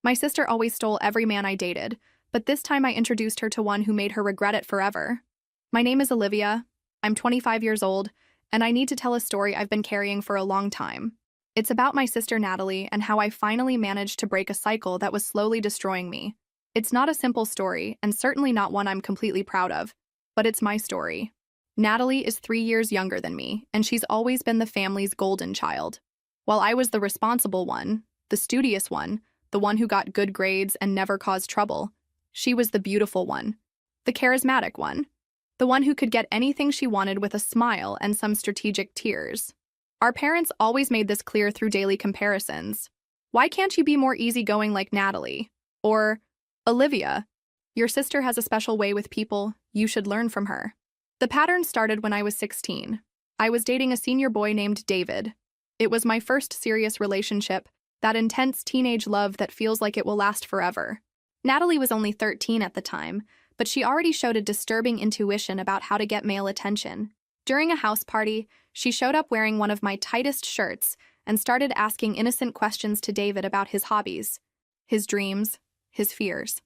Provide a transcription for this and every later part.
My sister always stole every man I dated, but this time I introduced her to one who made her regret it forever. My name is Olivia. I'm 25 years old, and I need to tell a story I've been carrying for a long time. It's about my sister Natalie and how I finally managed to break a cycle that was slowly destroying me. It's not a simple story, and certainly not one I'm completely proud of, but it's my story. Natalie is 3 years younger than me, and she's always been the family's golden child. While I was the responsible one, the studious one, the one who got good grades and never caused trouble, she was the beautiful one, the charismatic one, the one who could get anything she wanted with a smile and some strategic tears. Our parents always made this clear through daily comparisons. Why can't you be more easygoing like Natalie? Or, Olivia, your sister has a special way with people, you should learn from her. The pattern started when I was 16. I was dating a senior boy named David. It was my first serious relationship, that intense teenage love that feels like it will last forever. Natalie was only 13 at the time, but she already showed a disturbing intuition about how to get male attention. During a house party, she showed up wearing one of my tightest shirts and started asking innocent questions to David about his hobbies, his dreams, his fears.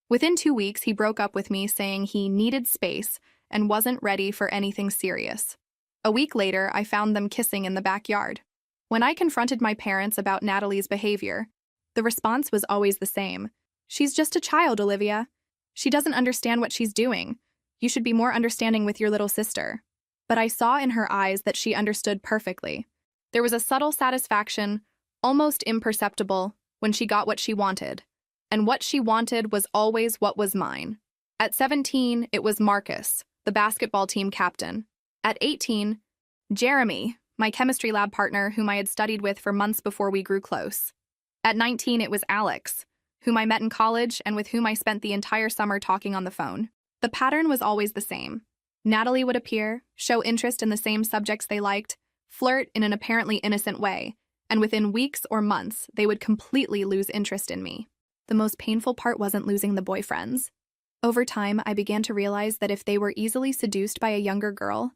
Within 2 weeks, he broke up with me saying he needed space and wasn't ready for anything serious. A week later, I found them kissing in the backyard. When I confronted my parents about Natalie's behavior, the response was always the same. She's just a child, Olivia. She doesn't understand what she's doing. You should be more understanding with your little sister. But I saw in her eyes that she understood perfectly. There was a subtle satisfaction, almost imperceptible, when she got what she wanted. And what she wanted was always what was mine. At 17, it was Marcus, the basketball team captain. At 18, Jeremy, my chemistry lab partner whom I had studied with for months before we grew close. At 19, it was Alex, whom I met in college and with whom I spent the entire summer talking on the phone. The pattern was always the same. Natalie would appear, show interest in the same subjects they liked, flirt in an apparently innocent way, and within weeks or months, they would completely lose interest in me. The most painful part wasn't losing the boyfriends. Over time, I began to realize that if they were easily seduced by a younger girl,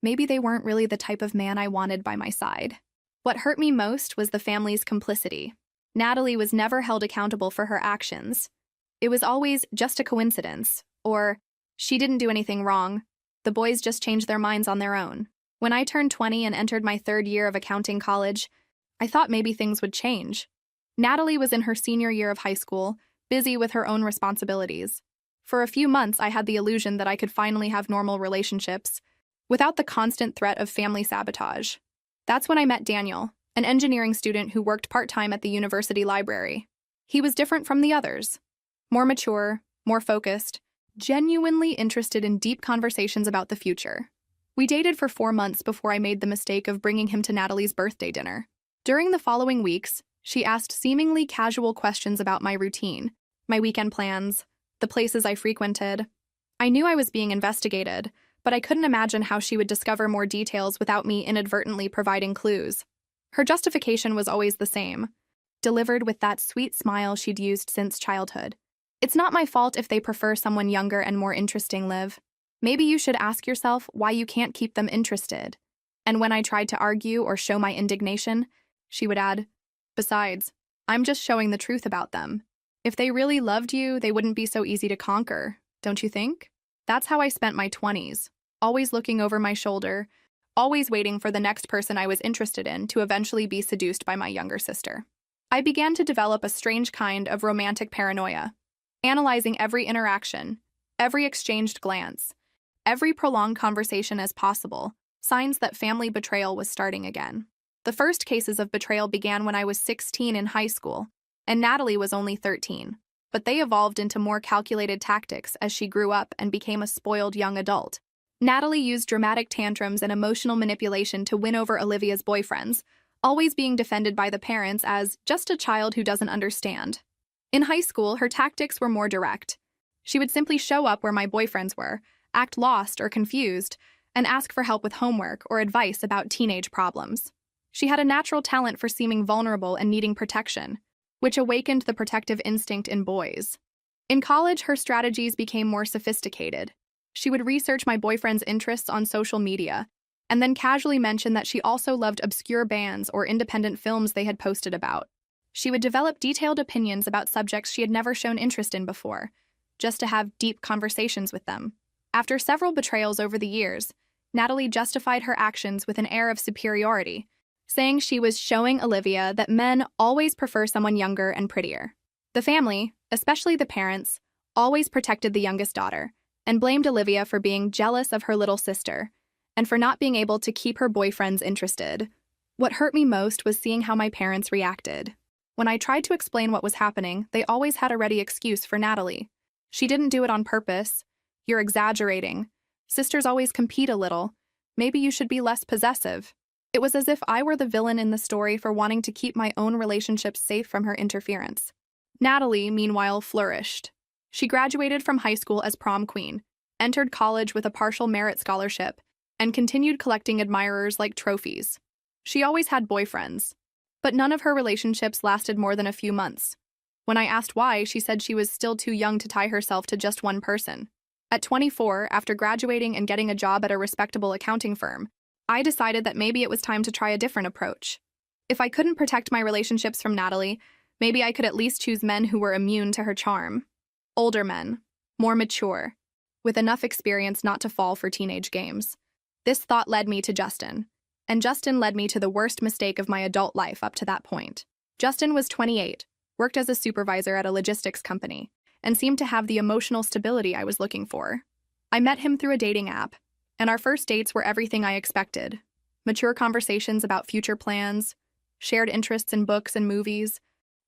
maybe they weren't really the type of man I wanted by my side. What hurt me most was the family's complicity. Natalie was never held accountable for her actions. It was always just a coincidence, or she didn't do anything wrong. The boys just changed their minds on their own. When I turned 20 and entered my 3rd year of accounting college, I thought maybe things would change. Natalie was in her senior year of high school, busy with her own responsibilities. For a few months, I had the illusion that I could finally have normal relationships, without the constant threat of family sabotage. That's when I met Daniel, an engineering student who worked part-time at the university library. He was different from the others. More mature, more focused, genuinely interested in deep conversations about the future. We dated for 4 months before I made the mistake of bringing him to Natalie's birthday dinner. During the following weeks, she asked seemingly casual questions about my routine, my weekend plans, the places I frequented. I knew I was being investigated, but I couldn't imagine how she would discover more details without me inadvertently providing clues. Her justification was always the same, delivered with that sweet smile she'd used since childhood. It's not my fault if they prefer someone younger and more interesting, Liv. Maybe you should ask yourself why you can't keep them interested. And when I tried to argue or show my indignation, she would add, besides, I'm just showing the truth about them. If they really loved you, they wouldn't be so easy to conquer, don't you think? That's how I spent my 20s, always looking over my shoulder, always waiting for the next person I was interested in to eventually be seduced by my younger sister. I began to develop a strange kind of romantic paranoia, analyzing every interaction, every exchanged glance, every prolonged conversation as possible, signs that family betrayal was starting again. The first cases of betrayal began when I was 16 in high school, and Natalie was only 13. But they evolved into more calculated tactics as she grew up and became a spoiled young adult. Natalie used dramatic tantrums and emotional manipulation to win over Olivia's boyfriends, always being defended by the parents as just a child who doesn't understand. In high school, her tactics were more direct. She would simply show up where my boyfriends were, act lost or confused, and ask for help with homework or advice about teenage problems. She had a natural talent for seeming vulnerable and needing protection, which awakened the protective instinct in boys. In college, her strategies became more sophisticated. She would research my boyfriend's interests on social media, and then casually mention that she also loved obscure bands or independent films they had posted about. She would develop detailed opinions about subjects she had never shown interest in before, just to have deep conversations with them. After several betrayals over the years, Natalie justified her actions with an air of superiority, saying she was showing Olivia that men always prefer someone younger and prettier. The family, especially the parents, always protected the youngest daughter and blamed Olivia for being jealous of her little sister and for not being able to keep her boyfriends interested. What hurt me most was seeing how my parents reacted. When I tried to explain what was happening, they always had a ready excuse for Natalie. She didn't do it on purpose. You're exaggerating. Sisters always compete a little. Maybe you should be less possessive. It was as if I were the villain in the story for wanting to keep my own relationships safe from her interference. Natalie, meanwhile, flourished. She graduated from high school as prom queen, entered college with a partial merit scholarship, and continued collecting admirers like trophies. She always had boyfriends, but none of her relationships lasted more than a few months. When I asked why, she said she was still too young to tie herself to just one person. At 24, after graduating and getting a job at a respectable accounting firm, I decided that maybe it was time to try a different approach. If I couldn't protect my relationships from Natalie, maybe I could at least choose men who were immune to her charm. Older men, more mature, with enough experience not to fall for teenage games. This thought led me to Justin, and Justin led me to the worst mistake of my adult life up to that point. Justin was 28, worked as a supervisor at a logistics company, and seemed to have the emotional stability I was looking for. I met him through a dating app, and our first dates were everything I expected. Mature conversations about future plans, shared interests in books and movies,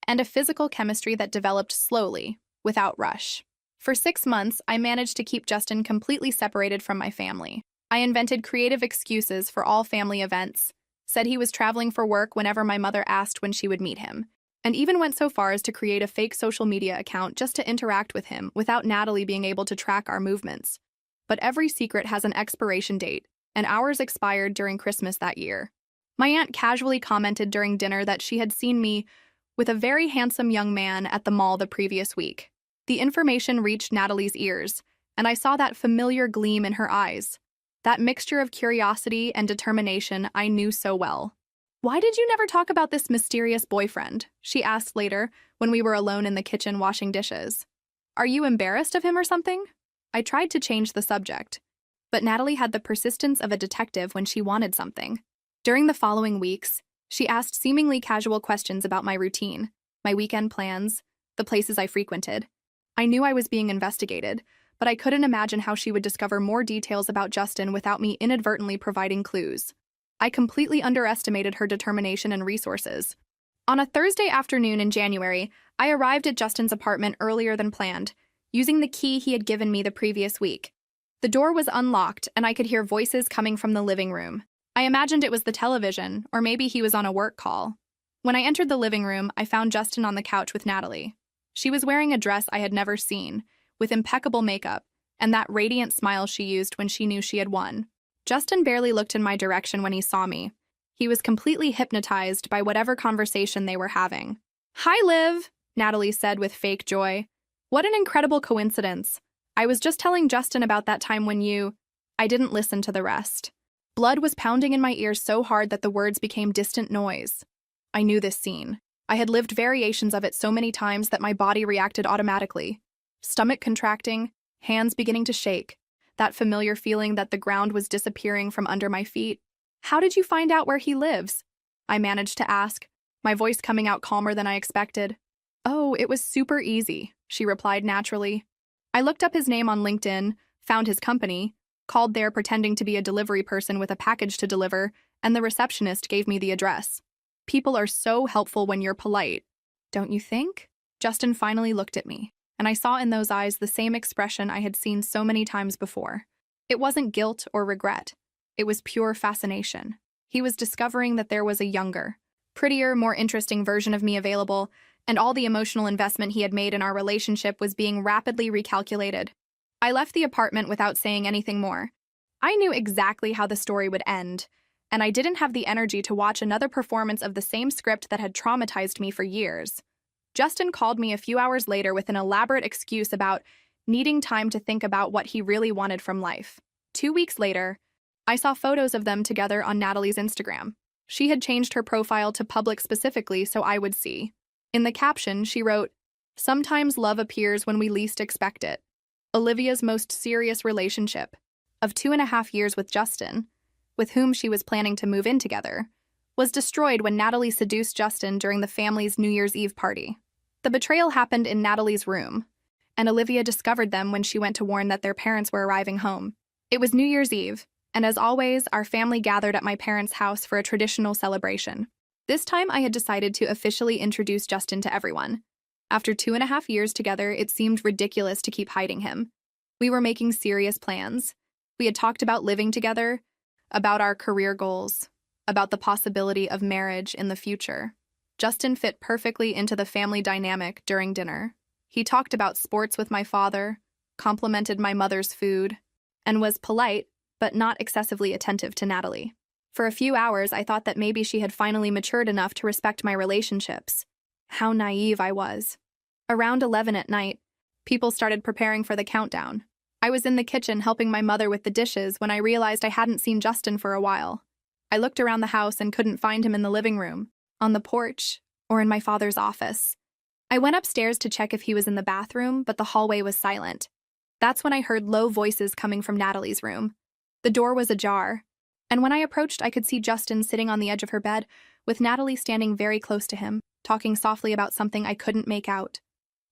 and a physical chemistry that developed slowly, without rush. For 6 months, I managed to keep Justin completely separated from my family. I invented creative excuses for all family events, said he was traveling for work whenever my mother asked when she would meet him, and even went so far as to create a fake social media account just to interact with him without Natalie being able to track our movements. But every secret has an expiration date, and ours expired during Christmas that year. My aunt casually commented during dinner that she had seen me with a very handsome young man at the mall the previous week. The information reached Natalie's ears, and I saw that familiar gleam in her eyes, that mixture of curiosity and determination I knew so well. "Why did you never talk about this mysterious boyfriend?" she asked later when we were alone in the kitchen washing dishes. "Are you embarrassed of him or something?" I tried to change the subject, but Natalie had the persistence of a detective when she wanted something. During the following weeks, she asked seemingly casual questions about my routine, my weekend plans, the places I frequented. I knew I was being investigated, but I couldn't imagine how she would discover more details about Justin without me inadvertently providing clues. I completely underestimated her determination and resources. On a Thursday afternoon in January, I arrived at Justin's apartment earlier than planned, using the key he had given me the previous week. The door was unlocked, and I could hear voices coming from the living room. I imagined it was the television, or maybe he was on a work call. When I entered the living room, I found Justin on the couch with Natalie. She was wearing a dress I had never seen, with impeccable makeup, and that radiant smile she used when she knew she had won. Justin barely looked in my direction when he saw me. He was completely hypnotized by whatever conversation they were having. "Hi, Liv," Natalie said with fake joy. "What an incredible coincidence. I was just telling Justin about that time when you—" I didn't listen to the rest. Blood was pounding in my ears so hard that the words became distant noise. I knew this scene. I had lived variations of it so many times that my body reacted automatically. Stomach contracting, hands beginning to shake, that familiar feeling that the ground was disappearing from under my feet. "How did you find out where he lives?" I managed to ask, my voice coming out calmer than I expected. "Oh, it was super easy," she replied naturally. "I looked up his name on LinkedIn, found his company, called there pretending to be a delivery person with a package to deliver, and the receptionist gave me the address. People are so helpful when you're polite, don't you think?" Justin finally looked at me, and I saw in those eyes the same expression I had seen so many times before. It wasn't guilt or regret. It was pure fascination. He was discovering that there was a younger, prettier, more interesting version of me available, and all the emotional investment he had made in our relationship was being rapidly recalculated. I left the apartment without saying anything more. I knew exactly how the story would end, and I didn't have the energy to watch another performance of the same script that had traumatized me for years. Justin called me a few hours later with an elaborate excuse about needing time to think about what he really wanted from life. 2 weeks later, I saw photos of them together on Natalie's Instagram. She had changed her profile to public specifically so I would see. In the caption, she wrote, "Sometimes love appears when we least expect it." Olivia's most serious relationship, of 2.5 years with Justin, with whom she was planning to move in together, was destroyed when Natalie seduced Justin during the family's New Year's Eve party. The betrayal happened in Natalie's room, and Olivia discovered them when she went to warn that their parents were arriving home. It was New Year's Eve, and as always, our family gathered at my parents' house for a traditional celebration. This time, I had decided to officially introduce Justin to everyone. After 2.5 years together, it seemed ridiculous to keep hiding him. We were making serious plans. We had talked about living together, about our career goals, about the possibility of marriage in the future. Justin fit perfectly into the family dynamic during dinner. He talked about sports with my father, complimented my mother's food, and was polite, but not excessively attentive to Natalie. For a few hours, I thought that maybe she had finally matured enough to respect my relationships. How naive I was. Around 11 at night, people started preparing for the countdown. I was in the kitchen helping my mother with the dishes when I realized I hadn't seen Justin for a while. I looked around the house and couldn't find him in the living room, on the porch, or in my father's office. I went upstairs to check if he was in the bathroom, but the hallway was silent. That's when I heard low voices coming from Natalie's room. The door was ajar, and when I approached, I could see Justin sitting on the edge of her bed, with Natalie standing very close to him, talking softly about something I couldn't make out.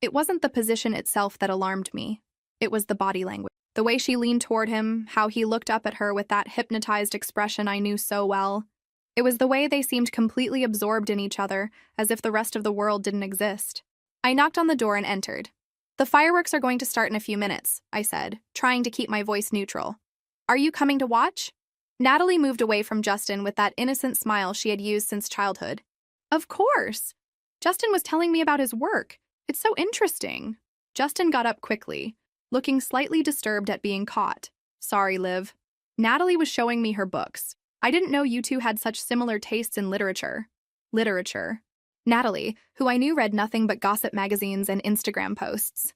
It wasn't the position itself that alarmed me. It was the body language. The way she leaned toward him, how he looked up at her with that hypnotized expression I knew so well. It was the way they seemed completely absorbed in each other, as if the rest of the world didn't exist. I knocked on the door and entered. "The fireworks are going to start in a few minutes," I said, trying to keep my voice neutral. "Are you coming to watch?" Natalie moved away from Justin with that innocent smile she had used since childhood. "Of course. Justin was telling me about his work. It's so interesting." Justin got up quickly, looking slightly disturbed at being caught. "Sorry, Liv. Natalie was showing me her books. I didn't know you two had such similar tastes in literature." Literature. Natalie, who I knew read nothing but gossip magazines and Instagram posts.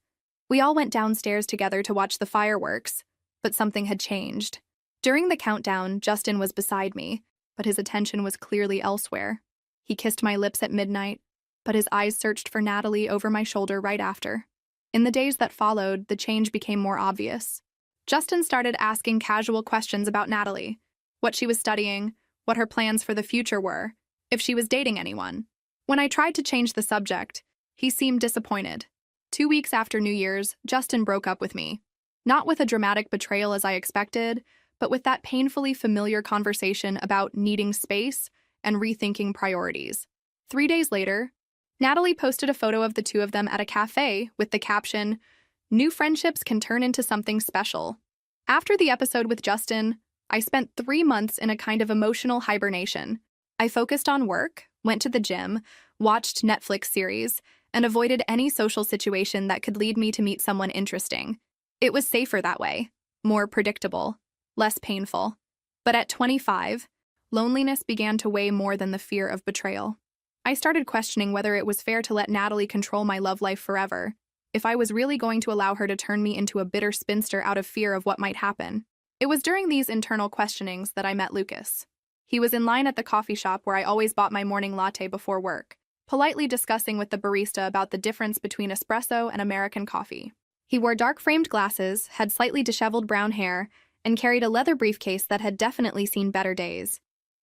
We all went downstairs together to watch the fireworks, but something had changed. During the countdown, Justin was beside me, but his attention was clearly elsewhere. He kissed my lips at midnight, but his eyes searched for Natalie over my shoulder right after. In the days that followed, the change became more obvious. Justin started asking casual questions about Natalie, what she was studying, what her plans for the future were, if she was dating anyone. When I tried to change the subject, he seemed disappointed. 2 weeks after New Year's, Justin broke up with me. Not with a dramatic betrayal as I expected, but with that painfully familiar conversation about needing space and rethinking priorities. 3 days later, Natalie posted a photo of the two of them at a cafe with the caption, "New friendships can turn into something special." After the episode with Justin, I spent 3 months in a kind of emotional hibernation. I focused on work, went to the gym, watched Netflix series, and avoided any social situation that could lead me to meet someone interesting. It was safer that way, more predictable, less painful. But at 25, loneliness began to weigh more than the fear of betrayal. I started questioning whether it was fair to let Natalie control my love life forever, if I was really going to allow her to turn me into a bitter spinster out of fear of what might happen. It was during these internal questionings that I met Lucas. He was in line at the coffee shop where I always bought my morning latte before work, politely discussing with the barista about the difference between espresso and American coffee. He wore dark-framed glasses, had slightly disheveled brown hair, and carried a leather briefcase that had definitely seen better days.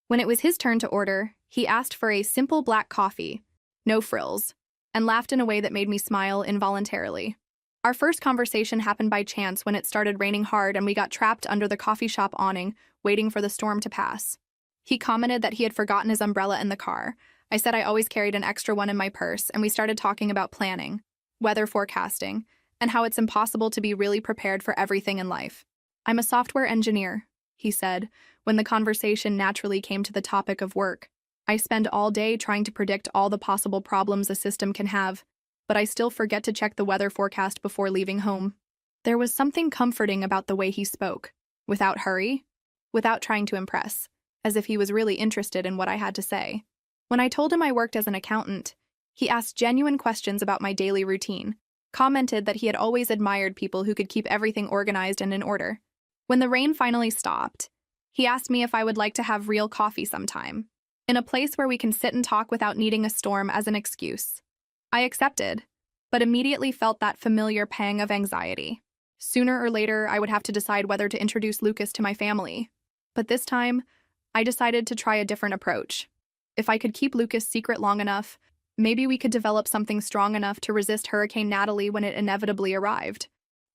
When it was his turn to order, he asked for a simple black coffee, no frills, and laughed in a way that made me smile involuntarily. Our first conversation happened by chance when it started raining hard and we got trapped under the coffee shop awning, waiting for the storm to pass. He commented that he had forgotten his umbrella in the car. I said I always carried an extra one in my purse, and we started talking about planning, weather forecasting, and how it's impossible to be really prepared for everything in life. "I'm a software engineer," he said, when the conversation naturally came to the topic of work. "I spend all day trying to predict all the possible problems a system can have, but I still forget to check the weather forecast before leaving home." There was something comforting about the way he spoke, without hurry, without trying to impress, as if he was really interested in what I had to say. When I told him I worked as an accountant, he asked genuine questions about my daily routine, commented that he had always admired people who could keep everything organized and in order. When the rain finally stopped, he asked me if I would like to have real coffee sometime, in a place where we can sit and talk without needing a storm as an excuse. I accepted, but immediately felt that familiar pang of anxiety. Sooner or later, I would have to decide whether to introduce Lucas to my family. But this time, I decided to try a different approach. If I could keep Lucas secret long enough, maybe we could develop something strong enough to resist Hurricane Natalie when it inevitably arrived.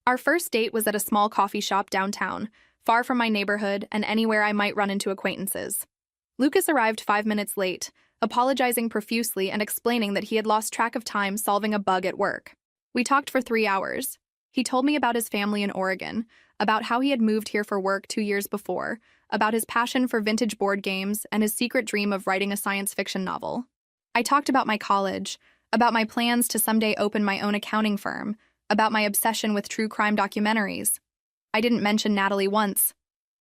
Our first date was at a small coffee shop downtown, far from my neighborhood and anywhere I might run into acquaintances. Lucas arrived 5 minutes late, apologizing profusely and explaining that he had lost track of time solving a bug at work. We talked for 3 hours. He told me about his family in Oregon, about how he had moved here for work 2 years before, about his passion for vintage board games, and his secret dream of writing a science fiction novel. I talked about my college, about my plans to someday open my own accounting firm, about my obsession with true crime documentaries. I didn't mention Natalie once.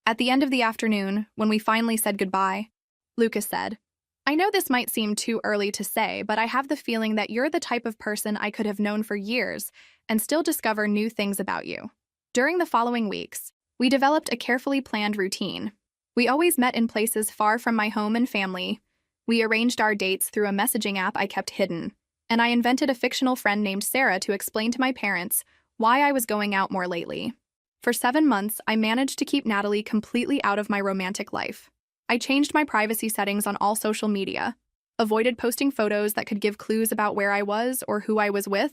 At the end of the afternoon, when we finally said goodbye, Lucas said, "I know this might seem too early to say, but I have the feeling that you're the type of person I could have known for years and still discover new things about you." During the following weeks, we developed a carefully planned routine. We always met in places far from my home and family. We arranged our dates through a messaging app I kept hidden, and I invented a fictional friend named Sarah to explain to my parents why I was going out more lately. For 7 months, I managed to keep Natalie completely out of my romantic life. I changed my privacy settings on all social media, avoided posting photos that could give clues about where I was or who I was with,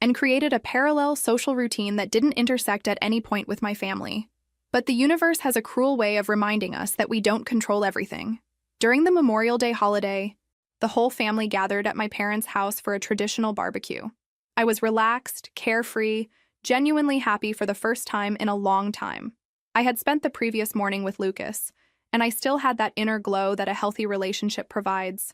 and created a parallel social routine that didn't intersect at any point with my family. But the universe has a cruel way of reminding us that we don't control everything. During the Memorial Day holiday, the whole family gathered at my parents' house for a traditional barbecue. I was relaxed, carefree, genuinely happy for the first time in a long time. I had spent the previous morning with Lucas, and I still had that inner glow that a healthy relationship provides.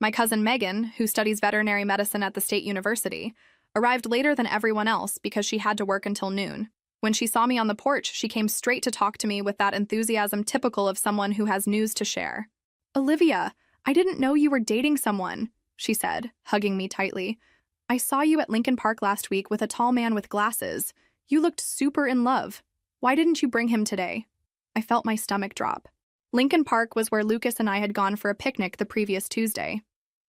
My cousin Megan, who studies veterinary medicine at the state university, arrived later than everyone else because she had to work until noon. When she saw me on the porch, she came straight to talk to me with that enthusiasm typical of someone who has news to share. "Olivia, I didn't know you were dating someone," she said, hugging me tightly. "I saw you at Lincoln Park last week with a tall man with glasses. You looked super in love. Why didn't you bring him today?" I felt my stomach drop. Lincoln Park was where Lucas and I had gone for a picnic the previous Tuesday.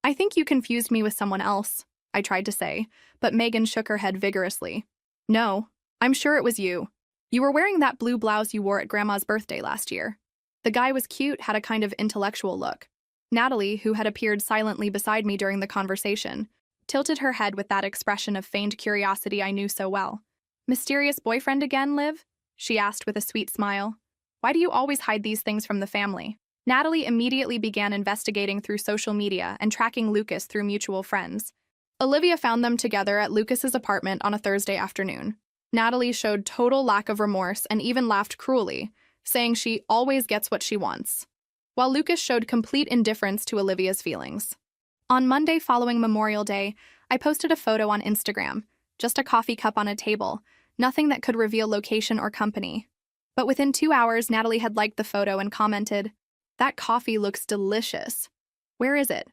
"I think you confused me with someone else," I tried to say, but Megan shook her head vigorously. "No, I'm sure it was you. You were wearing that blue blouse you wore at Grandma's birthday last year." The guy was cute, had a kind of intellectual look. Natalie, who had appeared silently beside me during the conversation, tilted her head with that expression of feigned curiosity I knew so well. "Mysterious boyfriend again, Liv?" she asked with a sweet smile. "Why do you always hide these things from the family?" Natalie immediately began investigating through social media and tracking Lucas through mutual friends. Olivia found them together at Lucas's apartment on a Thursday afternoon. Natalie showed total lack of remorse and even laughed cruelly, saying she always gets what she wants, while Lucas showed complete indifference to Olivia's feelings. On Monday following Memorial Day, I posted a photo on Instagram, just a coffee cup on a table, nothing that could reveal location or company. But within 2 hours, Natalie had liked the photo and commented, "That coffee looks delicious. Where is it?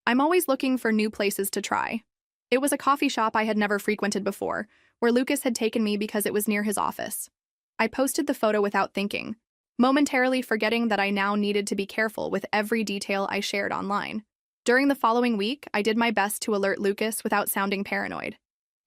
I'm always looking for new places to try." It was a coffee shop I had never frequented before, where Lucas had taken me because it was near his office. I posted the photo without thinking, momentarily forgetting that I now needed to be careful with every detail I shared online. During the following week, I did my best to alert Lucas without sounding paranoid.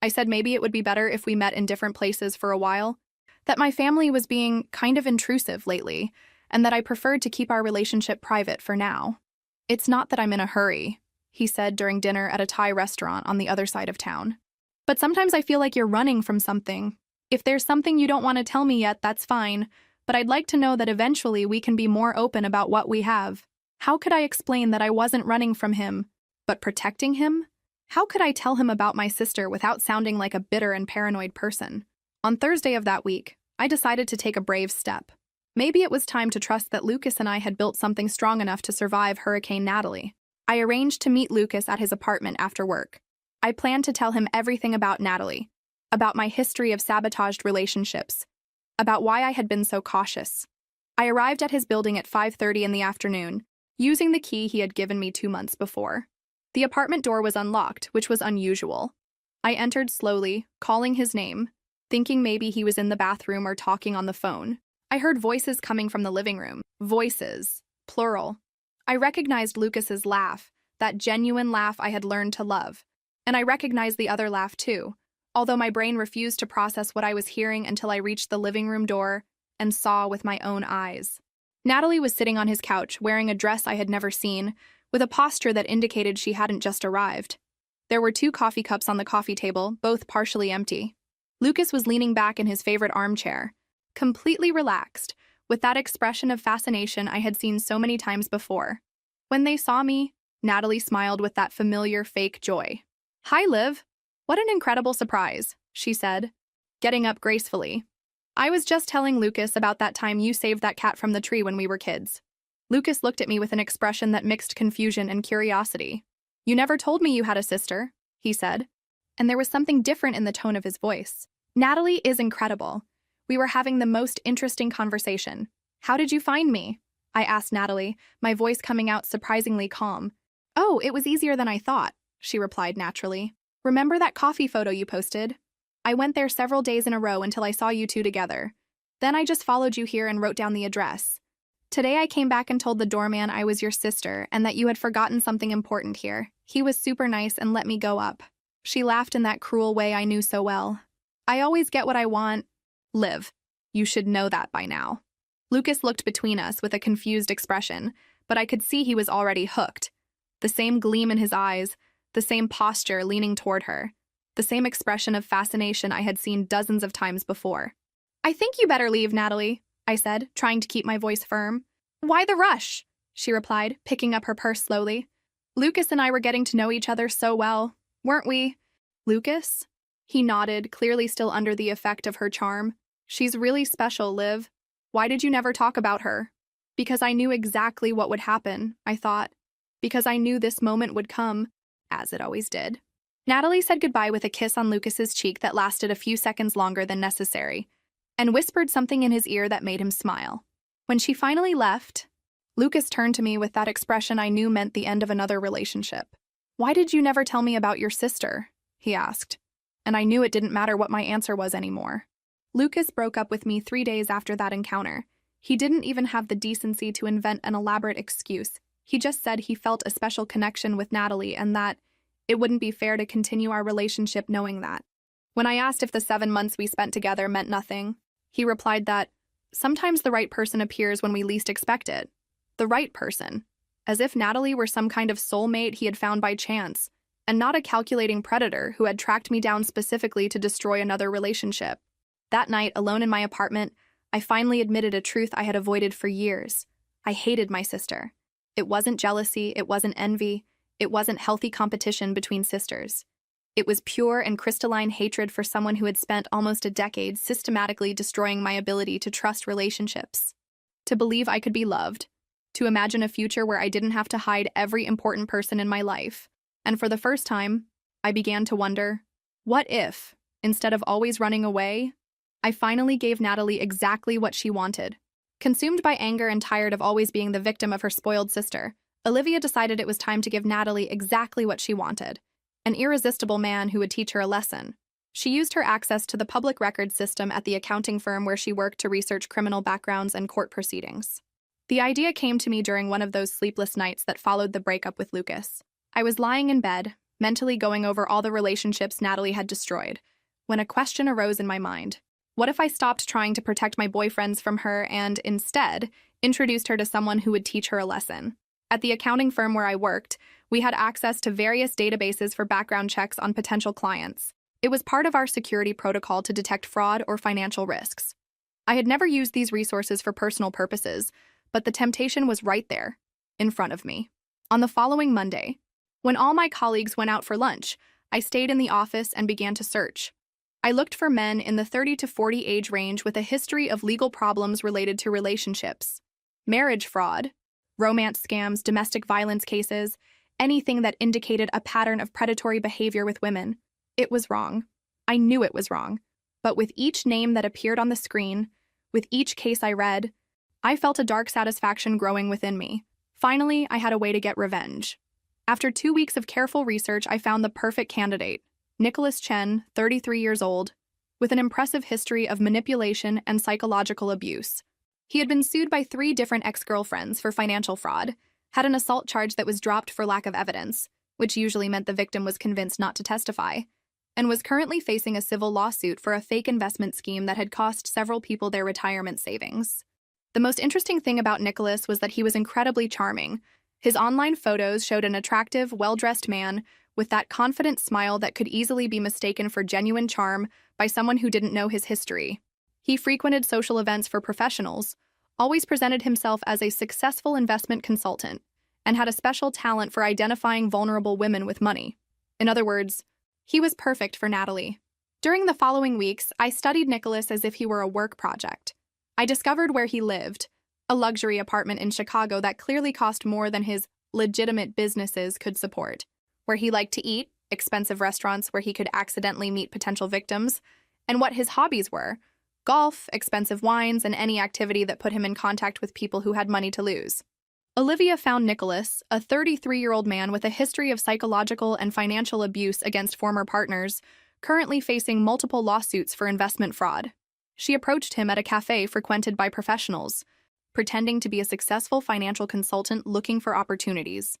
I said maybe it would be better if we met in different places for a while, that my family was being kind of intrusive lately, and that I preferred to keep our relationship private for now. "It's not that I'm in a hurry," he said during dinner at a Thai restaurant on the other side of town. "But sometimes I feel like you're running from something. If there's something you don't want to tell me yet, that's fine, but I'd like to know that eventually we can be more open about what we have." How could I explain that I wasn't running from him, but protecting him? How could I tell him about my sister without sounding like a bitter and paranoid person? On Thursday of that week, I decided to take a brave step. Maybe it was time to trust that Lucas and I had built something strong enough to survive Hurricane Natalie. I arranged to meet Lucas at his apartment after work. I planned to tell him everything about Natalie, about my history of sabotaged relationships, about why I had been so cautious. I arrived at his building at 5:30 in the afternoon, using the key he had given me 2 months before. The apartment door was unlocked, which was unusual. I entered slowly, calling his name, thinking maybe he was in the bathroom or talking on the phone. I heard voices coming from the living room. Voices, plural. I recognized Lucas's laugh, that genuine laugh I had learned to love. And I recognized the other laugh too, although my brain refused to process what I was hearing until I reached the living room door and saw with my own eyes. Natalie was sitting on his couch, wearing a dress I had never seen, with a posture that indicated she hadn't just arrived. There were 2 coffee cups on the coffee table, both partially empty. Lucas was leaning back in his favorite armchair, completely relaxed, with that expression of fascination I had seen so many times before. When they saw me, Natalie smiled with that familiar fake joy. "Hi, Liv. What an incredible surprise," she said, getting up gracefully. "I was just telling Lucas about that time you saved that cat from the tree when we were kids." Lucas looked at me with an expression that mixed confusion and curiosity. "You never told me you had a sister," he said, and there was something different in the tone of his voice. "Natalie is incredible. We were having the most interesting conversation. How did you find me?" I asked Natalie, my voice coming out surprisingly calm. "Oh, it was easier than I thought," she replied naturally. "Remember that coffee photo you posted? I went there several days in a row until I saw you 2 together. Then I just followed you here and wrote down the address. Today I came back and told the doorman I was your sister and that you had forgotten something important here. He was super nice and let me go up." She laughed in that cruel way I knew so well. "I always get what I want. Liv, you should know that by now." Lucas looked between us with a confused expression, but I could see he was already hooked. The same gleam in his eyes, the same posture leaning toward her, the same expression of fascination I had seen dozens of times before. "I think you better leave, Natalie," I said, trying to keep my voice firm. "Why the rush?" she replied, picking up her purse slowly. "Lucas and I were getting to know each other so well, weren't we?" "Lucas?" He nodded, clearly still under the effect of her charm. "She's really special, Liv. Why did you never talk about her?" "Because I knew exactly what would happen," I thought. "Because I knew this moment would come, as it always did." Natalie said goodbye with a kiss on Lucas's cheek that lasted a few seconds longer than necessary, and whispered something in his ear that made him smile. When she finally left, Lucas turned to me with that expression I knew meant the end of another relationship. "Why did you never tell me about your sister?" he asked, and I knew it didn't matter what my answer was anymore. Lucas broke up with me 3 days after that encounter. He didn't even have the decency to invent an elaborate excuse. He just said he felt a special connection with Natalie and that it wouldn't be fair to continue our relationship knowing that. When I asked if the 7 months we spent together meant nothing, he replied that sometimes the right person appears when we least expect it. The right person. As if Natalie were some kind of soulmate he had found by chance, and not a calculating predator who had tracked me down specifically to destroy another relationship. That night, alone in my apartment, I finally admitted a truth I had avoided for years. I hated my sister. It wasn't jealousy, it wasn't envy, it wasn't healthy competition between sisters. It was pure and crystalline hatred for someone who had spent almost a decade systematically destroying my ability to trust relationships, to believe I could be loved, to imagine a future where I didn't have to hide every important person in my life. And for the first time, I began to wonder, what if, instead of always running away, I finally gave Natalie exactly what she wanted? Consumed by anger and tired of always being the victim of her spoiled sister, Olivia decided it was time to give Natalie exactly what she wanted, an irresistible man who would teach her a lesson. She used her access to the public records system at the accounting firm where she worked to research criminal backgrounds and court proceedings. The idea came to me during one of those sleepless nights that followed the breakup with Lucas. I was lying in bed, mentally going over all the relationships Natalie had destroyed, when a question arose in my mind. What if I stopped trying to protect my boyfriends from her and, instead, introduced her to someone who would teach her a lesson? At the accounting firm where I worked, we had access to various databases for background checks on potential clients. It was part of our security protocol to detect fraud or financial risks. I had never used these resources for personal purposes, but the temptation was right there, in front of me. On the following Monday, when all my colleagues went out for lunch, I stayed in the office and began to search. I looked for men in the 30 to 40 age range with a history of legal problems related to relationships, marriage fraud, romance scams, domestic violence cases, anything that indicated a pattern of predatory behavior with women. It was wrong. I knew it was wrong. But with each name that appeared on the screen, with each case I read, I felt a dark satisfaction growing within me. Finally, I had a way to get revenge. After 2 weeks of careful research, I found the perfect candidate. Nicholas Chen, 33 years old, with an impressive history of manipulation and psychological abuse. He had been sued by 3 different ex-girlfriends for financial fraud, had an assault charge that was dropped for lack of evidence, which usually meant the victim was convinced not to testify, and was currently facing a civil lawsuit for a fake investment scheme that had cost several people their retirement savings. The most interesting thing about Nicholas was that he was incredibly charming. His online photos showed an attractive, well-dressed man with that confident smile that could easily be mistaken for genuine charm by someone who didn't know his history. He frequented social events for professionals, always presented himself as a successful investment consultant, and had a special talent for identifying vulnerable women with money. In other words, he was perfect for Natalie. During the following weeks, I studied Nicholas as if he were a work project. I discovered where he lived, a luxury apartment in Chicago that clearly cost more than his legitimate businesses could support, where he liked to eat, expensive restaurants where he could accidentally meet potential victims, and what his hobbies were: golf, expensive wines, and any activity that put him in contact with people who had money to lose. Olivia found Nicholas, a 33-year-old man with a history of psychological and financial abuse against former partners, currently facing multiple lawsuits for investment fraud. She approached him at a cafe frequented by professionals, pretending to be a successful financial consultant looking for opportunities.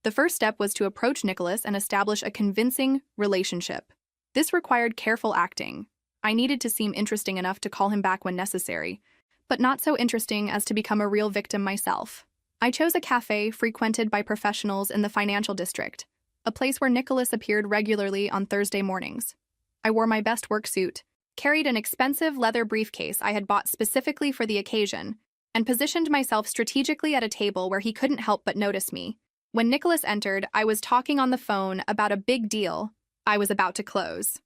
The first step was to approach Nicholas and establish a convincing relationship. This required careful acting. I needed to seem interesting enough to call him back when necessary, but not so interesting as to become a real victim myself. I chose a cafe frequented by professionals in the financial district, a place where Nicholas appeared regularly on Thursday mornings. I wore my best work suit, carried an expensive leather briefcase I had bought specifically for the occasion, and positioned myself strategically at a table where he couldn't help but notice me. When Nicholas entered, I was talking on the phone about a big deal I was about to close.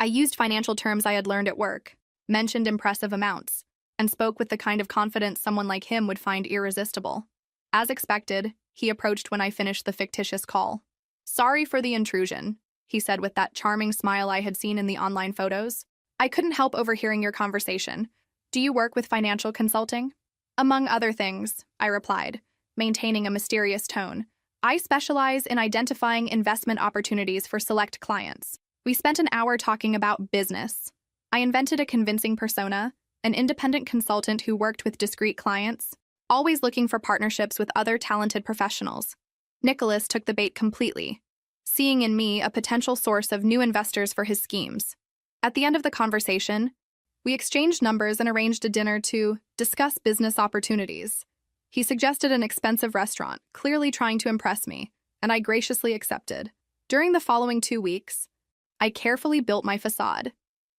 I used financial terms I had learned at work, mentioned impressive amounts, and spoke with the kind of confidence someone like him would find irresistible. As expected, he approached when I finished the fictitious call. "Sorry for the intrusion," he said with that charming smile I had seen in the online photos. "I couldn't help overhearing your conversation. Do you work with financial consulting?" "Among other things," I replied, maintaining a mysterious tone. "I specialize in identifying investment opportunities for select clients." We spent an hour talking about business. I invented a convincing persona, an independent consultant who worked with discreet clients, always looking for partnerships with other talented professionals. Nicholas took the bait completely, seeing in me a potential source of new investors for his schemes. At the end of the conversation, we exchanged numbers and arranged a dinner to discuss business opportunities. He suggested an expensive restaurant, clearly trying to impress me, and I graciously accepted. During the following 2 weeks, I carefully built my facade.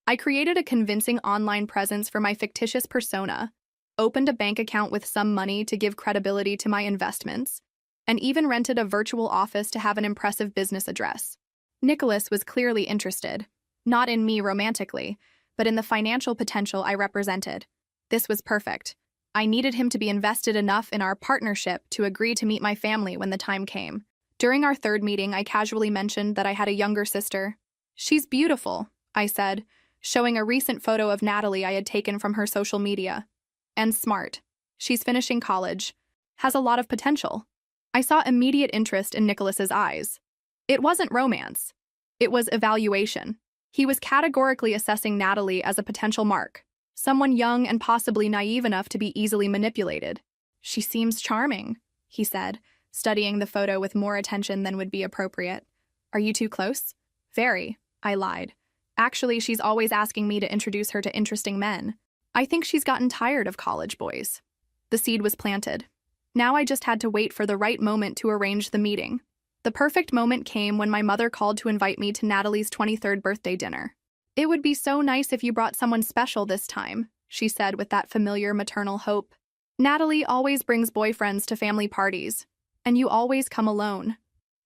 I created a convincing online presence for my fictitious persona, opened a bank account with some money to give credibility to my investments, and even rented a virtual office to have an impressive business address. Nicholas was clearly interested, not in me romantically, but in the financial potential I represented. This was perfect. I needed him to be invested enough in our partnership to agree to meet my family when the time came. During our third meeting, I casually mentioned that I had a younger sister. "She's beautiful," I said, showing a recent photo of Natalie I had taken from her social media. "And smart. She's finishing college. Has a lot of potential." I saw immediate interest in Nicholas's eyes. It wasn't romance. It was evaluation. He was categorically assessing Natalie as a potential mark, someone young and possibly naive enough to be easily manipulated. "She seems charming," he said, studying the photo with more attention than would be appropriate. "Are you too close?" "Very," I lied. "Actually, she's always asking me to introduce her to interesting men. I think she's gotten tired of college boys." The seed was planted. Now I just had to wait for the right moment to arrange the meeting. The perfect moment came when my mother called to invite me to Natalie's 23rd birthday dinner. "It would be so nice if you brought someone special this time," she said with that familiar maternal hope. "Natalie always brings boyfriends to family parties, and you always come alone."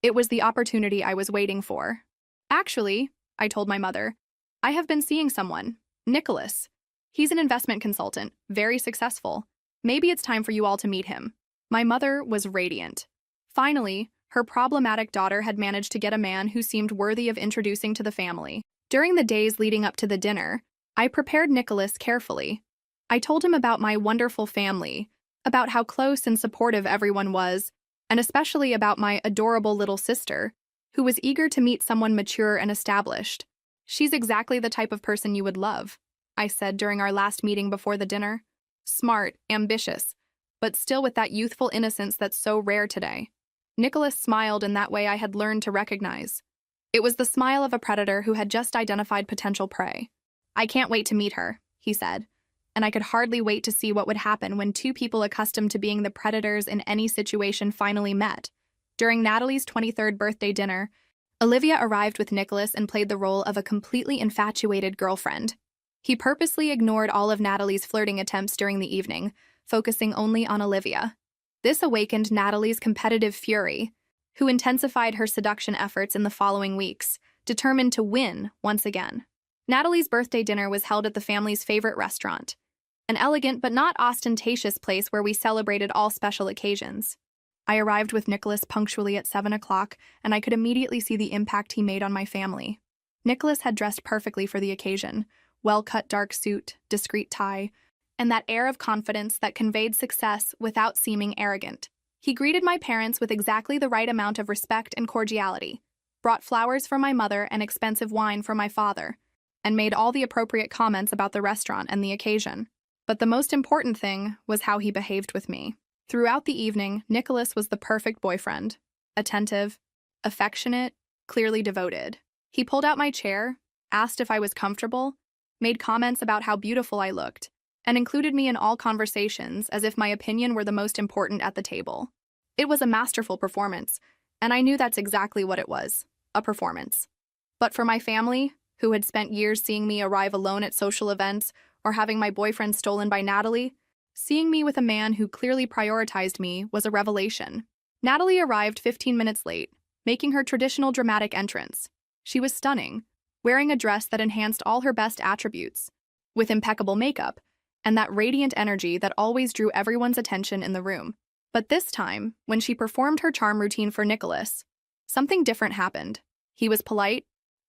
It was the opportunity I was waiting for. "Actually," I told my mother, "I have been seeing someone, Nicholas. He's an investment consultant, very successful. Maybe it's time for you all to meet him." My mother was radiant. Finally, her problematic daughter had managed to get a man who seemed worthy of introducing to the family. During the days leading up to the dinner, I prepared Nicholas carefully. I told him about my wonderful family, about how close and supportive everyone was, and especially about my adorable little sister, who was eager to meet someone mature and established. "She's exactly the type of person you would love," I said during our last meeting before the dinner. "Smart, ambitious, but still with that youthful innocence that's so rare today." Nicholas smiled in that way I had learned to recognize. It was the smile of a predator who had just identified potential prey. "I can't wait to meet her," he said, and I could hardly wait to see what would happen when two people accustomed to being the predators in any situation finally met. During Natalie's 23rd birthday dinner, Olivia arrived with Nicholas and played the role of a completely infatuated girlfriend. He purposely ignored all of Natalie's flirting attempts during the evening, focusing only on Olivia. This awakened Natalie's competitive fury, who intensified her seduction efforts in the following weeks, determined to win once again. Natalie's birthday dinner was held at the family's favorite restaurant, an elegant but not ostentatious place where we celebrated all special occasions. I arrived with Nicholas punctually at 7 o'clock, and I could immediately see the impact he made on my family. Nicholas had dressed perfectly for the occasion, well-cut dark suit, discreet tie, and that air of confidence that conveyed success without seeming arrogant. He greeted my parents with exactly the right amount of respect and cordiality, brought flowers for my mother and expensive wine for my father, and made all the appropriate comments about the restaurant and the occasion. But the most important thing was how he behaved with me. Throughout the evening, Nicholas was the perfect boyfriend. Attentive, affectionate, clearly devoted. He pulled out my chair, asked if I was comfortable, made comments about how beautiful I looked, and included me in all conversations as if my opinion were the most important at the table. It was a masterful performance, and I knew that's exactly what it was, a performance. But for my family, who had spent years seeing me arrive alone at social events or having my boyfriend stolen by Natalie, seeing me with a man who clearly prioritized me was a revelation. Natalie arrived 15 minutes late, making her traditional dramatic entrance. She was stunning, wearing a dress that enhanced all her best attributes, with impeccable makeup, and that radiant energy that always drew everyone's attention in the room. But this time, when she performed her charm routine for Nicholas, something different happened. He was polite,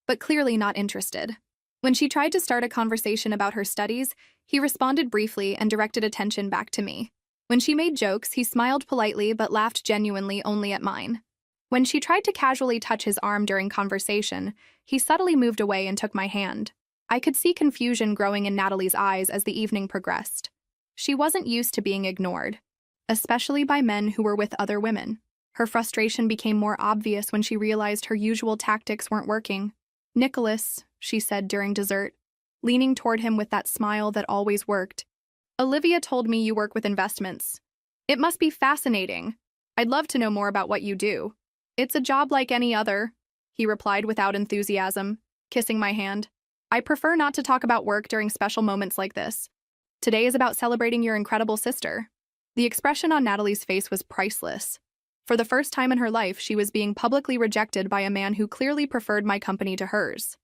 but clearly not interested. When she tried to start a conversation about her studies, he responded briefly and directed attention back to me. When she made jokes, he smiled politely but laughed genuinely only at mine. When she tried to casually touch his arm during conversation, he subtly moved away and took my hand. I could see confusion growing in Natalie's eyes as the evening progressed. She wasn't used to being ignored, especially by men who were with other women. Her frustration became more obvious when she realized her usual tactics weren't working. "Nicholas," she said during dessert, leaning toward him with that smile that always worked. "Olivia told me you work with investments. It must be fascinating. I'd love to know more about what you do." "It's a job like any other," he replied without enthusiasm, kissing my hand. "I prefer not to talk about work during special moments like this. Today is about celebrating your incredible sister." The expression on Natalie's face was priceless. For the first time in her life, she was being publicly rejected by a man who clearly preferred my company to hers.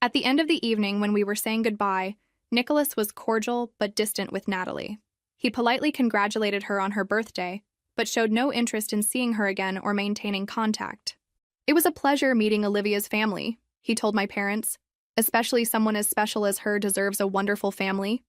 At the end of the evening, when we were saying goodbye, Nicholas was cordial but distant with Natalie. He politely congratulated her on her birthday, but showed no interest in seeing her again or maintaining contact. "It was a pleasure meeting Olivia's family," he told my parents. "Especially someone as special as her deserves a wonderful family."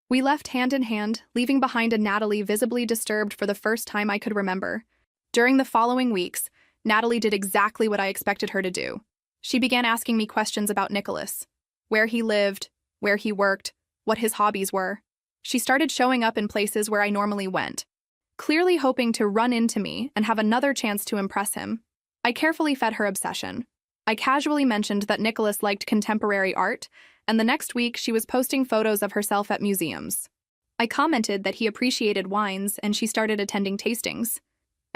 We left hand in hand, leaving behind a Natalie visibly disturbed for the first time I could remember. During the following weeks, Natalie did exactly what I expected her to do. She began asking me questions about Nicholas, where he lived, where he worked, what his hobbies were. She started showing up in places where I normally went, clearly hoping to run into me and have another chance to impress him. I carefully fed her obsession. I casually mentioned that Nicholas liked contemporary art, and the next week she was posting photos of herself at museums. I commented that he appreciated wines, and she started attending tastings.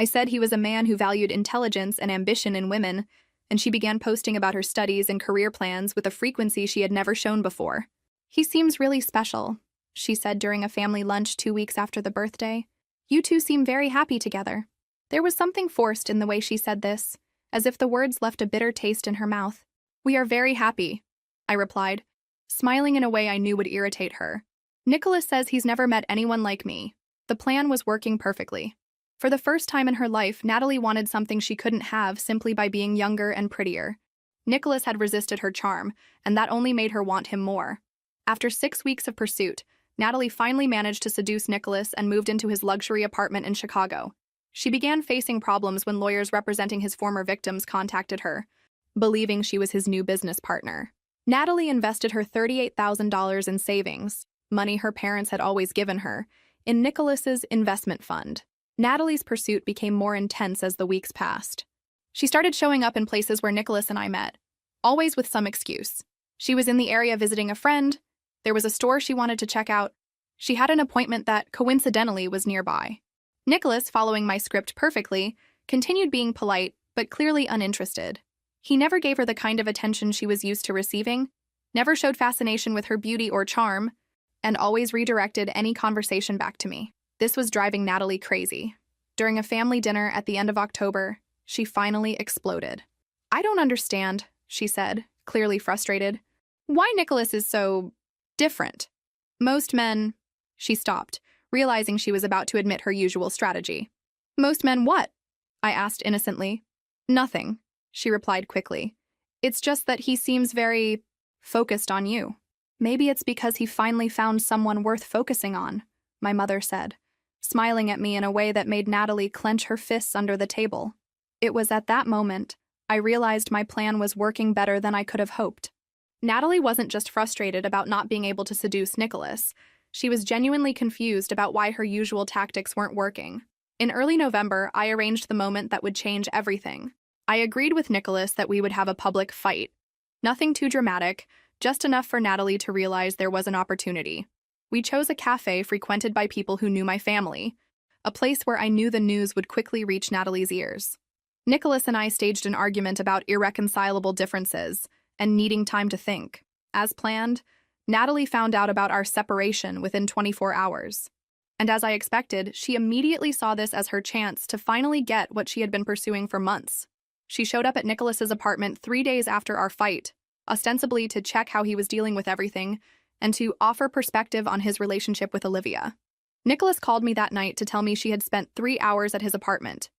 I said he was a man who valued intelligence and ambition in women, and she began posting about her studies and career plans with a frequency she had never shown before. "He seems really special," she said during a family lunch 2 weeks after the birthday. "You two seem very happy together." There was something forced in the way she said this, as if the words left a bitter taste in her mouth. "We are very happy," I replied, smiling in a way I knew would irritate her. "Nicholas says he's never met anyone like me." The plan was working perfectly. For the first time in her life, Natalie wanted something she couldn't have simply by being younger and prettier. Nicholas had resisted her charm, and that only made her want him more. After 6 weeks of pursuit, Natalie finally managed to seduce Nicholas and moved into his luxury apartment in Chicago. She began facing problems when lawyers representing his former victims contacted her, believing she was his new business partner. Natalie invested her $38,000 in savings, money her parents had always given her, in Nicholas's investment fund. Natalie's pursuit became more intense as the weeks passed. She started showing up in places where Nicholas and I met, always with some excuse. She was in the area visiting a friend, there was a store she wanted to check out, she had an appointment that, coincidentally, was nearby. Nicholas, following my script perfectly, continued being polite, but clearly uninterested. He never gave her the kind of attention she was used to receiving, never showed fascination with her beauty or charm, and always redirected any conversation back to me. This was driving Natalie crazy. During a family dinner at the end of October, she finally exploded. "I don't understand," she said, clearly frustrated. "Why Nicholas is so different. Most men—" She stopped, realizing she was about to admit her usual strategy. "Most men what?" I asked innocently. "Nothing," she replied quickly. "It's just that he seems very focused on you." "Maybe it's because he finally found someone worth focusing on," my mother said, smiling at me in a way that made Natalie clench her fists under the table. It was at that moment I realized my plan was working better than I could have hoped. Natalie wasn't just frustrated about not being able to seduce Nicholas. She was genuinely confused about why her usual tactics weren't working. In early November, I arranged the moment that would change everything. I agreed with Nicholas that we would have a public fight. Nothing too dramatic, just enough for Natalie to realize there was an opportunity. We chose a cafe frequented by people who knew my family, a place where I knew the news would quickly reach Natalie's ears. Nicholas and I staged an argument about irreconcilable differences and needing time to think. As planned, Natalie found out about our separation within 24 hours. And as I expected, she immediately saw this as her chance to finally get what she had been pursuing for months. She showed up at Nicholas's apartment 3 days after our fight, ostensibly to check how he was dealing with everything and to offer perspective on his relationship with Olivia. Nicholas called me that night to tell me she had spent 3 hours at his apartment,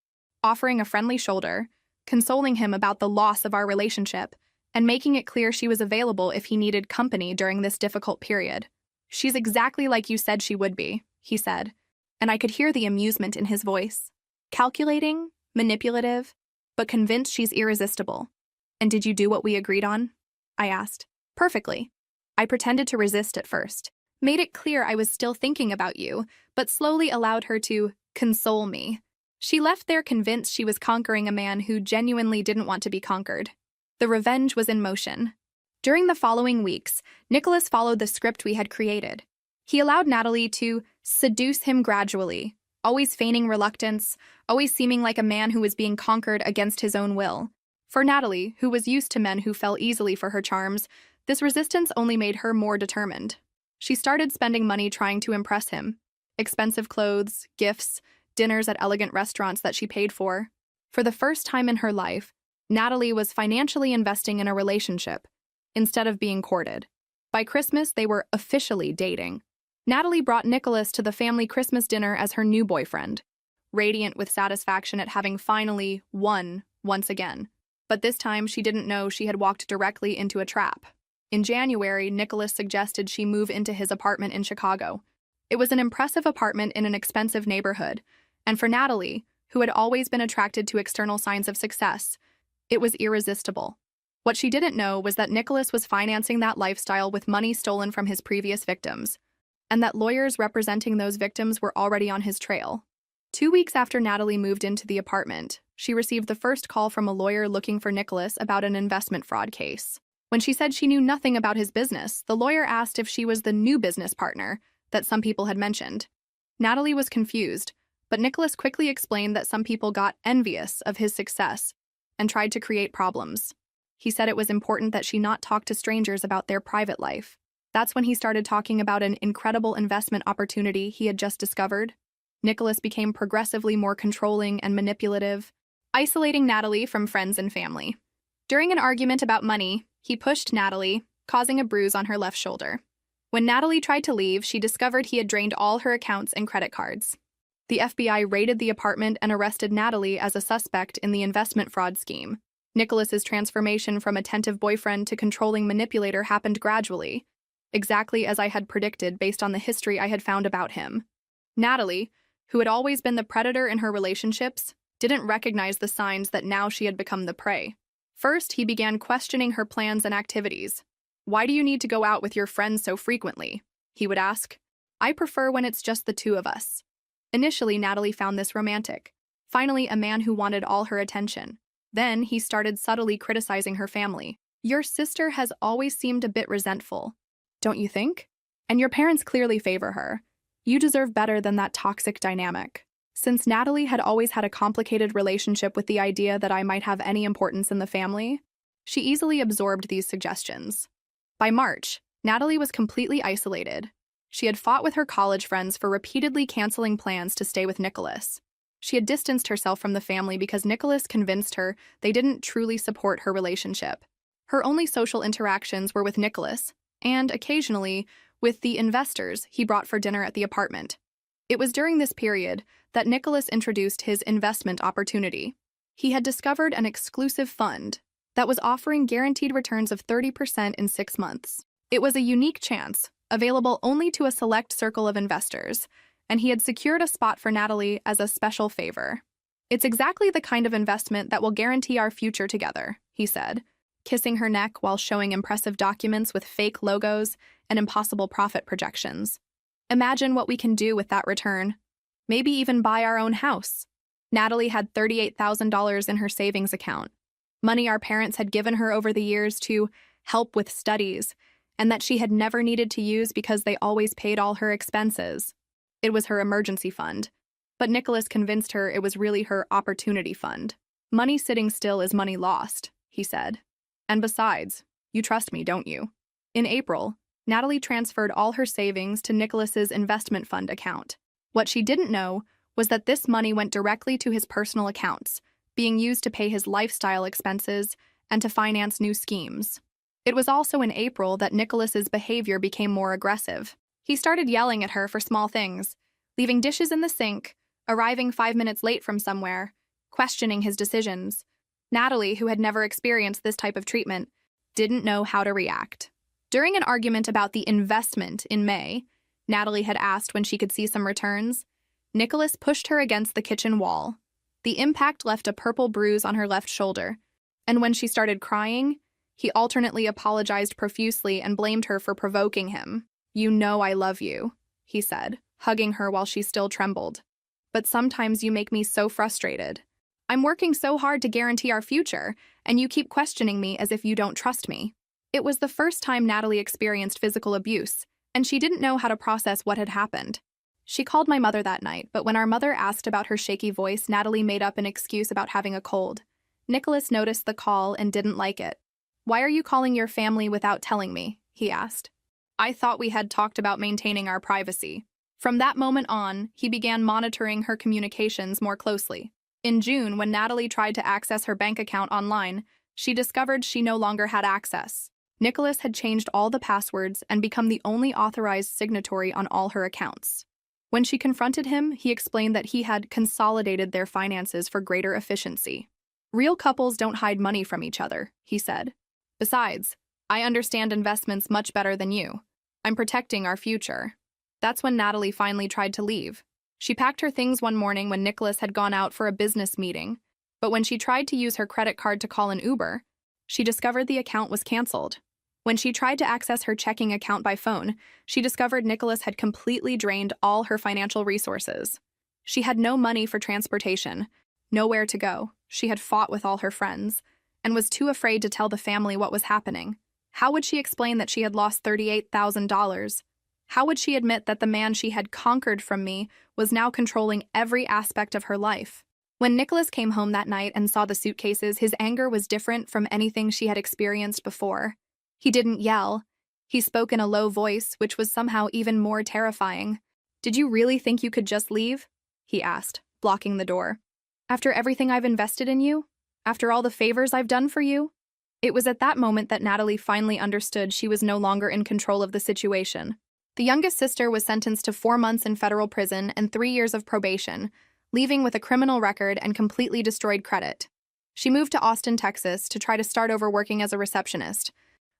offering a friendly shoulder, consoling him about the loss of our relationship, and making it clear she was available if he needed company during this difficult period. "She's exactly like you said she would be," he said, and I could hear the amusement in his voice. "Calculating, manipulative, but convinced she's irresistible." "And did you do what we agreed on?" I asked. "Perfectly." I pretended to resist at first, made it clear I was still thinking about you, but slowly allowed her to console me. She left there convinced she was conquering a man who genuinely didn't want to be conquered. The revenge was in motion. During the following weeks, Nicholas followed the script we had created. He allowed Natalie to seduce him gradually, always feigning reluctance, always seeming like a man who was being conquered against his own will. For Natalie, who was used to men who fell easily for her charms, this resistance only made her more determined. She started spending money trying to impress him. Expensive clothes, gifts, dinners at elegant restaurants that she paid for. For the first time in her life, Natalie was financially investing in a relationship, instead of being courted. By Christmas, they were officially dating. Natalie brought Nicholas to the family Christmas dinner as her new boyfriend, radiant with satisfaction at having finally won once again. But this time, she didn't know she had walked directly into a trap. In January, Nicholas suggested she move into his apartment in Chicago. It was an impressive apartment in an expensive neighborhood, and for Natalie, who had always been attracted to external signs of success, it was irresistible. What she didn't know was that Nicholas was financing that lifestyle with money stolen from his previous victims, and that lawyers representing those victims were already on his trail. 2 weeks after Natalie moved into the apartment, she received the first call from a lawyer looking for Nicholas about an investment fraud case. When she said she knew nothing about his business, the lawyer asked if she was the new business partner that some people had mentioned. Natalie was confused, but Nicholas quickly explained that some people got envious of his success and tried to create problems. He said it was important that she not talk to strangers about their private life. That's when he started talking about an incredible investment opportunity he had just discovered. Nicholas became progressively more controlling and manipulative, isolating Natalie from friends and family. During an argument about money, he pushed Natalie, causing a bruise on her left shoulder. When Natalie tried to leave, she discovered he had drained all her accounts and credit cards. The FBI raided the apartment and arrested Natalie as a suspect in the investment fraud scheme. Nicholas's transformation from attentive boyfriend to controlling manipulator happened gradually, exactly as I had predicted based on the history I had found about him. Natalie, who had always been the predator in her relationships, didn't recognize the signs that now she had become the prey. First, he began questioning her plans and activities. "Why do you need to go out with your friends so frequently?" he would ask. "I prefer when it's just the two of us." Initially, Natalie found this romantic. Finally, a man who wanted all her attention. Then, he started subtly criticizing her family. Your sister has always seemed a bit resentful, don't you think? And your parents clearly favor her. You deserve better than that toxic dynamic. Since Natalie had always had a complicated relationship with the idea that I might have any importance in the family, she easily absorbed these suggestions. By March, Natalie was completely isolated. She had fought with her college friends for repeatedly canceling plans to stay with Nicholas. She had distanced herself from the family because Nicholas convinced her they didn't truly support her relationship. Her only social interactions were with Nicholas, and occasionally with the investors he brought for dinner at the apartment. It was during this period that Nicholas introduced his investment opportunity. He had discovered an exclusive fund that was offering guaranteed returns of 30% in 6 months. It was a unique chance, available only to a select circle of investors, and he had secured a spot for Natalie as a special favor. It's exactly the kind of investment that will guarantee our future together, he said, kissing her neck while showing impressive documents with fake logos and impossible profit projections. Imagine what we can do with that return. Maybe even buy our own house. Natalie had $38,000 in her savings account, money our parents had given her over the years to help with studies, and that she had never needed to use because they always paid all her expenses. It was her emergency fund, but Nicholas convinced her it was really her opportunity fund. Money sitting still is money lost, he said. And besides, you trust me, don't you? In April, Natalie transferred all her savings to Nicholas's investment fund account. What she didn't know was that this money went directly to his personal accounts, being used to pay his lifestyle expenses and to finance new schemes. It was also in April that Nicholas's behavior became more aggressive. He started yelling at her for small things, leaving dishes in the sink, arriving 5 minutes late from somewhere, questioning his decisions. Natalie, who had never experienced this type of treatment, didn't know how to react. During an argument about the investment in May, Natalie had asked when she could see some returns. Nicholas pushed her against the kitchen wall. The impact left a purple bruise on her left shoulder, and when she started crying, he alternately apologized profusely and blamed her for provoking him. You know I love you, he said, hugging her while she still trembled. But sometimes you make me so frustrated. I'm working so hard to guarantee our future, and you keep questioning me as if you don't trust me. It was the first time Natalie experienced physical abuse, and she didn't know how to process what had happened. She called my mother that night, but when our mother asked about her shaky voice, Natalie made up an excuse about having a cold. Nicholas noticed the call and didn't like it. Why are you calling your family without telling me? He asked. I thought we had talked about maintaining our privacy. From that moment on, he began monitoring her communications more closely. In June, when Natalie tried to access her bank account online, she discovered she no longer had access. Nicholas had changed all the passwords and become the only authorized signatory on all her accounts. When she confronted him, he explained that he had consolidated their finances for greater efficiency. Real couples don't hide money from each other, he said. Besides, I understand investments much better than you. I'm protecting our future. That's when Natalie finally tried to leave. She packed her things one morning when Nicholas had gone out for a business meeting, but when she tried to use her credit card to call an Uber, she discovered the account was canceled. When she tried to access her checking account by phone, she discovered Nicholas had completely drained all her financial resources. She had no money for transportation, nowhere to go. She had fought with all her friends, and was too afraid to tell the family what was happening. How would she explain that she had lost $38,000? How would she admit that the man she had conquered from me was now controlling every aspect of her life? When Nicholas came home that night and saw the suitcases, his anger was different from anything she had experienced before. He didn't yell. He spoke in a low voice, which was somehow even more terrifying. Did you really think you could just leave? He asked, blocking the door. After everything I've invested in you? After all the favors I've done for you? It was at that moment that Natalie finally understood she was no longer in control of the situation. The youngest sister was sentenced to 4 months in federal prison and 3 years of probation, leaving with a criminal record and completely destroyed credit. She moved to Austin, Texas, to try to start over working as a receptionist,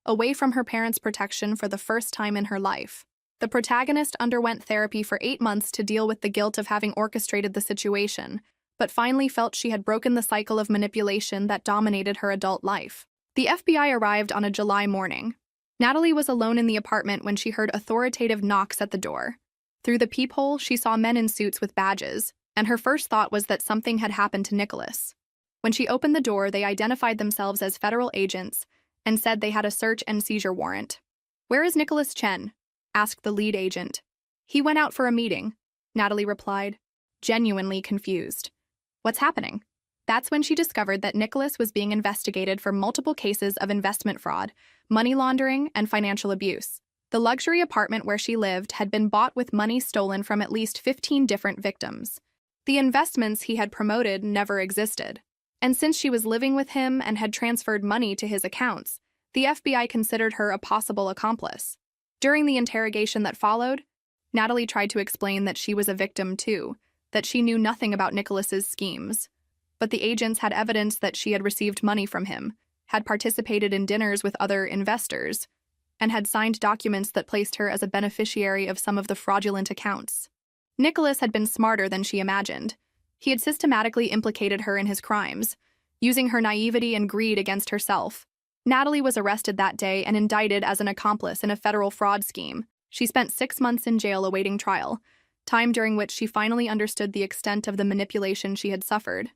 away from her parents' protection for the first time in her life. The protagonist underwent therapy for 8 months to deal with the guilt of having orchestrated the situation, but finally felt she had broken the cycle of manipulation that dominated her adult life. The FBI arrived on a July morning. Natalie was alone in the apartment when she heard authoritative knocks at the door. Through the peephole, she saw men in suits with badges, and her first thought was that something had happened to Nicholas. When she opened the door, they identified themselves as federal agents and said they had a search and seizure warrant. "Where is Nicholas Chen?" asked the lead agent. "He went out for a meeting," Natalie replied, genuinely confused. "What's happening?" That's when she discovered that Nicholas was being investigated for multiple cases of investment fraud, money laundering, and financial abuse. The luxury apartment where she lived had been bought with money stolen from at least 15 different victims. The investments he had promoted never existed. And since she was living with him and had transferred money to his accounts, the FBI considered her a possible accomplice. During the interrogation that followed, Natalie tried to explain that she was a victim too, that she knew nothing about Nicholas's schemes. But the agents had evidence that she had received money from him, had participated in dinners with other investors, and had signed documents that placed her as a beneficiary of some of the fraudulent accounts. Nicholas had been smarter than she imagined. He had systematically implicated her in his crimes, using her naivety and greed against herself. Natalie was arrested that day and indicted as an accomplice in a federal fraud scheme. She spent 6 months in jail awaiting trial, time during which she finally understood the extent of the manipulation she had suffered.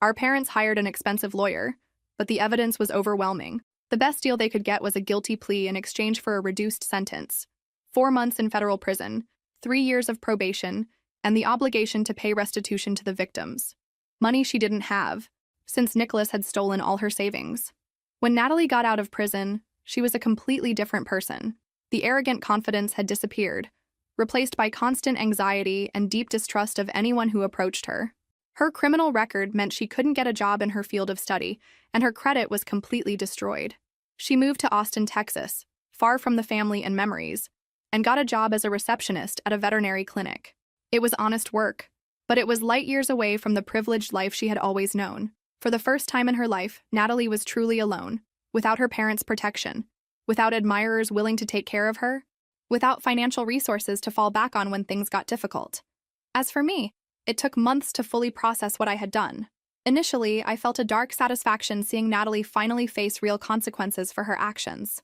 Our parents hired an expensive lawyer, but the evidence was overwhelming. The best deal they could get was a guilty plea in exchange for a reduced sentence: 4 months in federal prison, 3 years of probation, and the obligation to pay restitution to the victims. Money she didn't have, since Nicholas had stolen all her savings. When Natalie got out of prison, she was a completely different person. The arrogant confidence had disappeared, replaced by constant anxiety and deep distrust of anyone who approached her. Her criminal record meant she couldn't get a job in her field of study, and her credit was completely destroyed. She moved to Austin, Texas, far from the family and memories, and got a job as a receptionist at a veterinary clinic. It was honest work, but it was light years away from the privileged life she had always known. For the first time in her life, Natalie was truly alone, without her parents' protection, without admirers willing to take care of her, without financial resources to fall back on when things got difficult. As for me, it took months to fully process what I had done. Initially, I felt a dark satisfaction seeing Natalie finally face real consequences for her actions.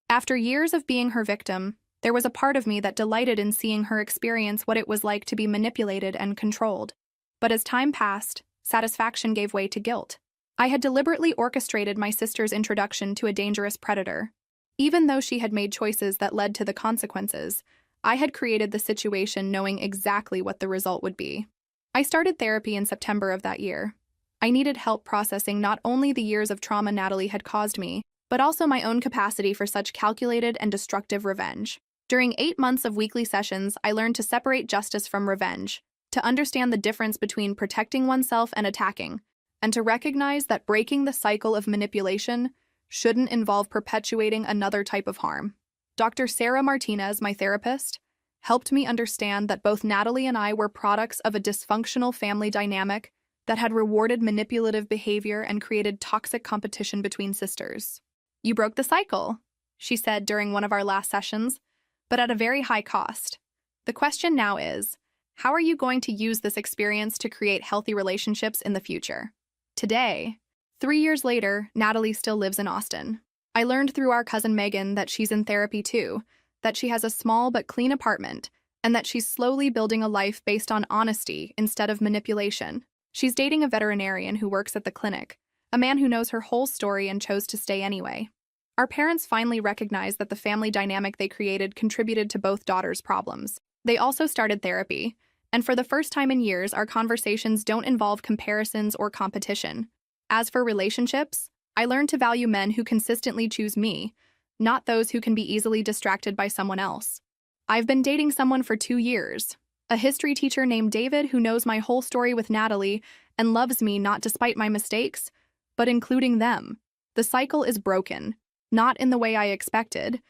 After years of being her victim, there was a part of me that delighted in seeing her experience what it was like to be manipulated and controlled. But as time passed, satisfaction gave way to guilt. I had deliberately orchestrated my sister's introduction to a dangerous predator. Even though she had made choices that led to the consequences, I had created the situation knowing exactly what the result would be. I started therapy in September of that year. I needed help processing not only the years of trauma Natalie had caused me, but also my own capacity for such calculated and destructive revenge. During 8 months of weekly sessions, I learned to separate justice from revenge, to understand the difference between protecting oneself and attacking, and to recognize that breaking the cycle of manipulation shouldn't involve perpetuating another type of harm. Dr. Sarah Martinez, my therapist, helped me understand that both Natalie and I were products of a dysfunctional family dynamic that had rewarded manipulative behavior and created toxic competition between sisters. "You broke the cycle," she said during one of our last sessions, but at a very high cost. The question now is, how are you going to use this experience to create healthy relationships in the future? Today, 3 years later, Natalie still lives in Austin. I learned through our cousin Megan that she's in therapy too, that she has a small but clean apartment, and that she's slowly building a life based on honesty instead of manipulation. She's dating a veterinarian who works at the clinic, a man who knows her whole story and chose to stay anyway. Our parents finally recognized that the family dynamic they created contributed to both daughters' problems. They also started therapy, and for the first time in years, our conversations don't involve comparisons or competition. As for relationships, I learned to value men who consistently choose me, not those who can be easily distracted by someone else. I've been dating someone for 2 years, a history teacher named David who knows my whole story with Natalie and loves me not despite my mistakes, but including them. The cycle is broken, not in the way I expected,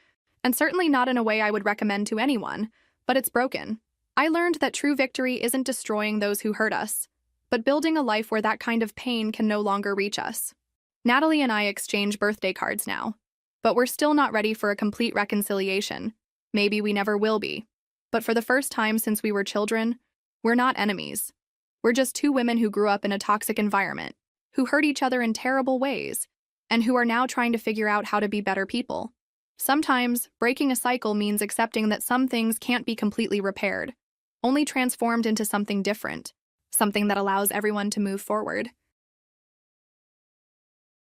and certainly not in a way I would recommend to anyone, but it's broken. I learned that true victory isn't destroying those who hurt us, but building a life where that kind of pain can no longer reach us. Natalie and I exchange birthday cards now, but we're still not ready for a complete reconciliation. Maybe we never will be. But for the first time since we were children, we're not enemies. We're just 2 women who grew up in a toxic environment, who hurt each other in terrible ways, and who are now trying to figure out how to be better people. Sometimes, breaking a cycle means accepting that some things can't be completely repaired, only transformed into something different, something that allows everyone to move forward.